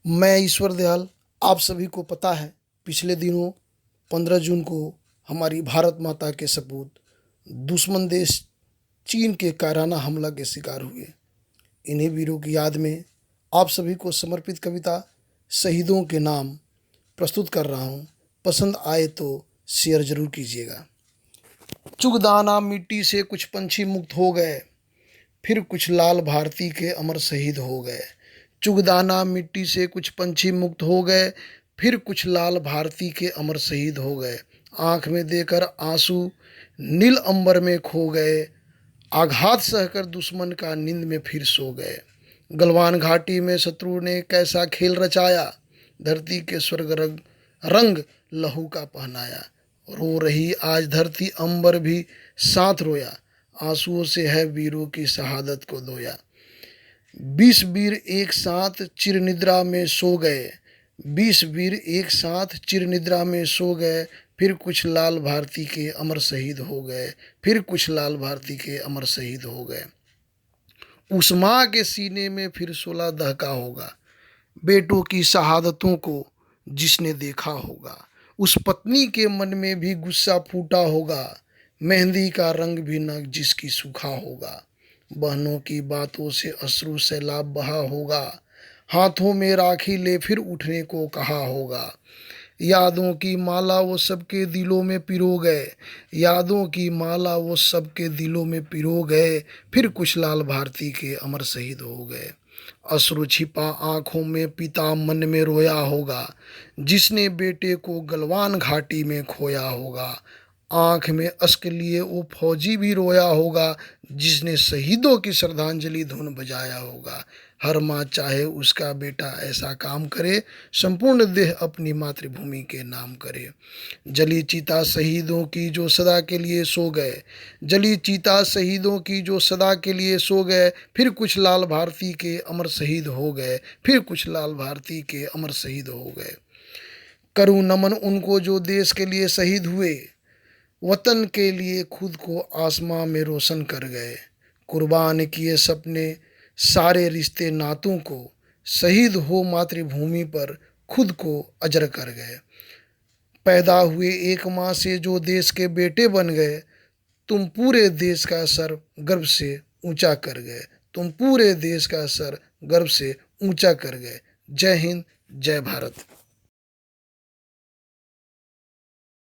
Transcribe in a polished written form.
मैं ईश्वर दयाल। आप सभी को पता है, पिछले दिनों 15 जून को हमारी भारत माता के सपूत दुश्मन देश चीन के कायराना हमला के शिकार हुए। इन्हीं वीरों की याद में आप सभी को समर्पित कविता शहीदों के नाम प्रस्तुत कर रहा हूँ। पसंद आए तो शेयर जरूर कीजिएगा। चुगदाना मिट्टी से कुछ पंछी मुक्त हो गए, फिर कुछ लाल भारती के अमर शहीद हो गए। चुगदाना मिट्टी से कुछ पंछी मुक्त हो गए, फिर कुछ लाल भारती के अमर शहीद हो गए। आंख में देकर आंसू नील अंबर में खो गए, आघात सहकर दुश्मन का नींद में फिर सो गए। गलवान घाटी में शत्रु ने कैसा खेल रचाया, धरती के स्वर्ग रंग लहू का पहनाया। रो रही आज धरती अंबर भी साथ रोया, आंसुओं से है वीरों की शहादत को धोया। 20 वीर एक साथ चिर निद्रा में सो गए, 20 वीर एक साथ चिर निद्रा में सो गए। फिर कुछ लाल भारती के अमर शहीद हो गए, फिर कुछ लाल भारती के अमर शहीद हो गए। उस माँ के सीने में फिर शोला दहका होगा, बेटों की शहादतों को जिसने देखा होगा। उस पत्नी के मन में भी गुस्सा फूटा होगा, मेहंदी का रंग भी न जिसकी सूखा होगा। बहनों की बातों से अश्रु सैलाब बहा होगा, हाथों में राखी ले फिर उठने को कहा होगा। यादों की माला वो सबके दिलों में पिरो गए, यादों की माला वो सबके दिलों में पिरो गए। फिर कुछ लाल भारती के अमर शहीद हो गए। अश्रु छिपा आंखों में पिता मन में रोया होगा, जिसने बेटे को गलवान घाटी में खोया होगा। आंख में अश्क लिए वो फौजी भी रोया होगा, जिसने शहीदों की श्रद्धांजलि धुन बजाया होगा। हर माँ चाहे उसका बेटा ऐसा काम करे, संपूर्ण देह अपनी मातृभूमि के नाम करे। जली चिता शहीदों की जो सदा के लिए सो गए, जली चिता शहीदों की जो सदा के लिए सो गए। फिर कुछ लाल भारती के अमर शहीद हो गए, फिर कुछ लाल भारती के अमर शहीद हो गए। करूं नमन उनको जो देश के लिए शहीद हुए, वतन के लिए खुद को आसमां में रोशन कर गए। कुर्बान किए सपने सारे रिश्ते नातों को, शहीद हो मातृभूमि पर खुद को अजर कर गए। पैदा हुए एक माँ से जो देश के बेटे बन गए, तुम पूरे देश का सर गर्व से ऊंचा कर गए, तुम पूरे देश का सर गर्व से ऊंचा कर गए। जय हिंद, जय भारत।